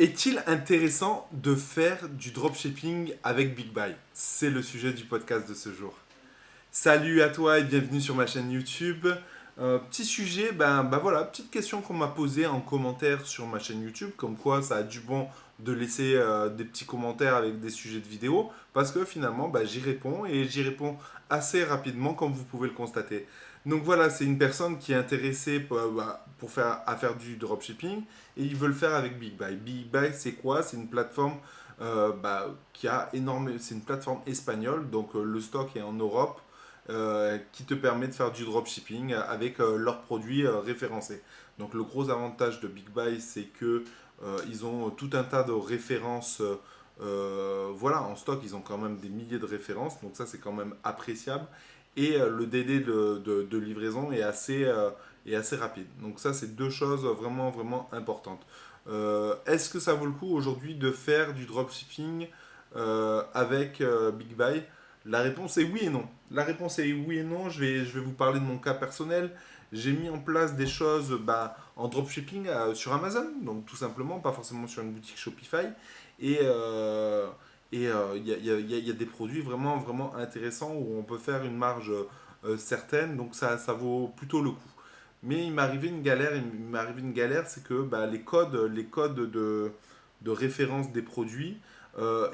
Est-il intéressant de faire du dropshipping avec Big Buy? C'est le sujet du podcast de ce jour. Salut à toi et bienvenue sur ma chaîne YouTube. Petit sujet, voilà, petite question qu'on m'a posée en commentaire sur ma chaîne YouTube, comme quoi ça a du bon de laisser des petits commentaires avec des sujets de vidéo, parce que finalement j'y réponds et j'y réponds assez rapidement comme vous pouvez le constater. Donc voilà, c'est une personne qui est intéressée à faire du dropshipping et il veut le faire avec Big Buy. Big Buy, c'est quoi? C'est une plateforme qui a énorme, c'est une plateforme espagnole, donc le stock est en Europe, qui te permet de faire du dropshipping avec leurs produits référencés. Donc le gros avantage de Big Buy, c'est que ils ont tout un tas de références. Voilà, en stock, ils ont quand même des milliers de références, donc ça c'est quand même appréciable. Et le délai de livraison est assez rapide. Donc ça c'est deux choses vraiment vraiment importantes. Est-ce que ça vaut le coup aujourd'hui de faire du dropshipping avec Big Buy? La réponse est oui et non. La réponse est oui et non. Je vais vous parler de mon cas personnel. J'ai mis en place des choses en dropshipping sur Amazon, donc tout simplement, pas forcément sur une boutique Shopify. Et il y a des produits vraiment, vraiment intéressants où on peut faire une marge certaine, donc ça vaut plutôt le coup. Mais il m'est arrivé une galère, c'est que les codes de référence des produits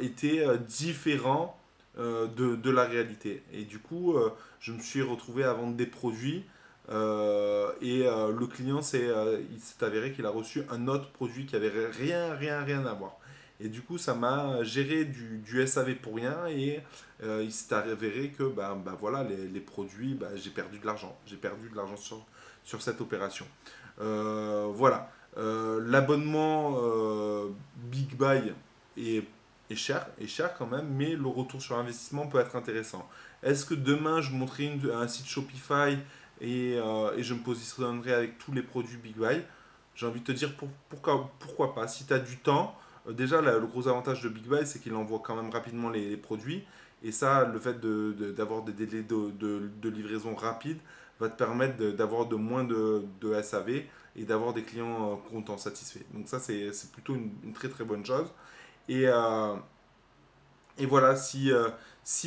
étaient différents de la réalité. Et du coup, je me suis retrouvé à vendre des produits le client, il s'est avéré qu'il a reçu un autre produit qui avait rien à voir. Et du coup, ça m'a géré du SAV pour rien et il s'est avéré que voilà, les produits, j'ai perdu de l'argent. J'ai perdu de l'argent sur cette opération. Voilà. L'abonnement Big Buy est, est cher quand même, mais le retour sur investissement peut être intéressant. Est-ce que demain je montrerai un site Shopify et je me positionnerai avec tous les produits Big Buy? J'ai envie de te dire pourquoi pas. Si tu as du temps, déjà le gros avantage de Big Buy, c'est qu'il envoie quand même rapidement les produits. Et ça, le fait d'avoir des délais de livraison rapides va te permettre d'avoir de moins de SAV et d'avoir des clients contents, satisfaits. Donc ça, c'est plutôt une très très bonne chose. Et, euh, et voilà, si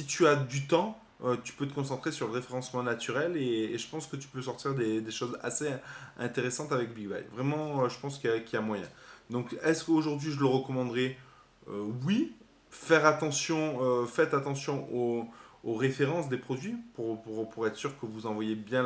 tu as du temps, tu peux te concentrer sur le référencement naturel et je pense que tu peux sortir des choses assez intéressantes avec Big Buy. Vraiment, je pense qu'il y a moyen. Donc, est-ce qu'aujourd'hui je le recommanderais? Oui. Faites attention aux références des produits pour être sûr que vous envoyez bien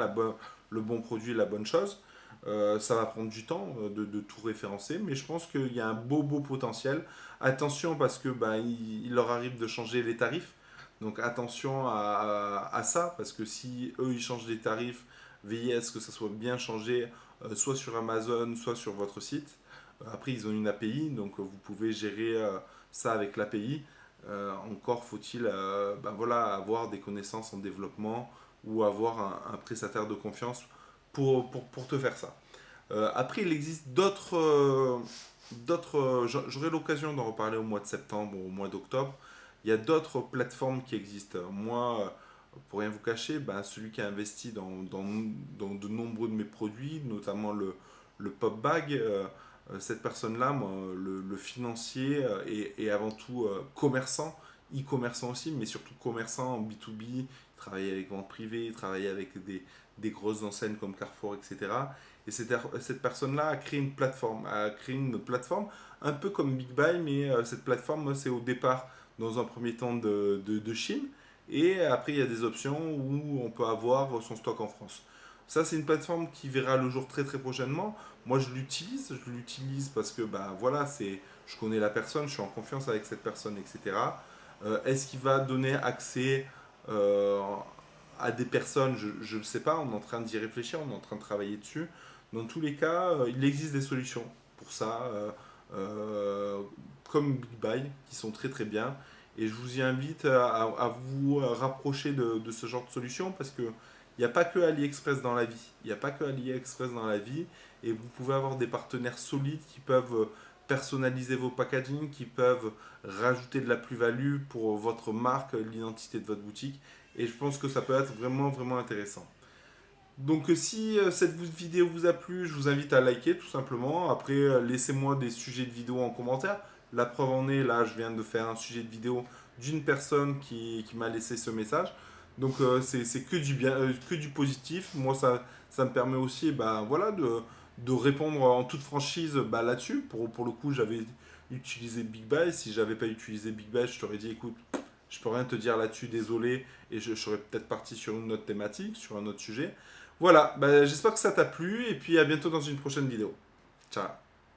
le bon produit, la bonne chose. Ça va prendre du temps de tout référencer, mais je pense qu'il y a un beau potentiel. Attention parce que il leur arrive de changer les tarifs. Donc attention à ça, parce que si eux ils changent les tarifs, veillez à ce que ça soit bien changé, soit sur Amazon, soit sur votre site. Après, ils ont une API, donc vous pouvez gérer ça avec l'API. Encore faut-il voilà, avoir des connaissances en développement ou avoir un prestataire de confiance pour te faire ça. Après, il existe j'aurai l'occasion d'en reparler au mois de septembre ou au mois d'octobre. Il y a d'autres plateformes qui existent. Moi, pour rien vous cacher, celui qui a investi dans de nombreux de mes produits, notamment le Pop Bag, cette personne-là, moi, le financier est avant tout commerçant, e-commerçant aussi, mais surtout commerçant en B2B. Il travaille avec vente privée, il travaille avec des grosses enseignes comme Carrefour, etc. Et cette personne-là a créé une plateforme un peu comme Big Buy, mais cette plateforme, c'est au départ, dans un premier temps, de Chine. Et après, il y a des options où on peut avoir son stock en France. Ça, c'est une plateforme qui verra le jour très très prochainement. Moi, je l'utilise parce que voilà, je connais la personne, je suis en confiance avec cette personne, etc. Est-ce qu'il va donner accès euh, à des personnes? Je ne sais pas, on est en train d'y réfléchir, on est en train de travailler dessus. Dans tous les cas, il existe des solutions pour ça, euh, comme Big Buy, qui sont très très bien. Et je vous y invite à vous rapprocher de ce genre de solution parce que il n'y a pas que AliExpress dans la vie. Il n'y a pas que AliExpress dans la vie. Et vous pouvez avoir des partenaires solides qui peuvent personnaliser vos packaging, qui peuvent rajouter de la plus-value pour votre marque, l'identité de votre boutique. Et je pense que ça peut être vraiment, vraiment intéressant. Donc si cette vidéo vous a plu, je vous invite à liker tout simplement. Après, laissez-moi des sujets de vidéo en commentaire. La preuve en est, là, je viens de faire un sujet de vidéo d'une personne qui m'a laissé ce message. Donc c'est que du bien, que du positif. Moi, ça me permet aussi voilà, de répondre en toute franchise là-dessus. Pour le coup, j'avais utilisé Big Buy. Si j'avais pas utilisé Big Buy, je t'aurais dit, écoute, je peux rien te dire là-dessus, désolé. Et je serais peut-être parti sur une autre thématique, sur un autre sujet. Voilà, j'espère que ça t'a plu et puis à bientôt dans une prochaine vidéo. Ciao.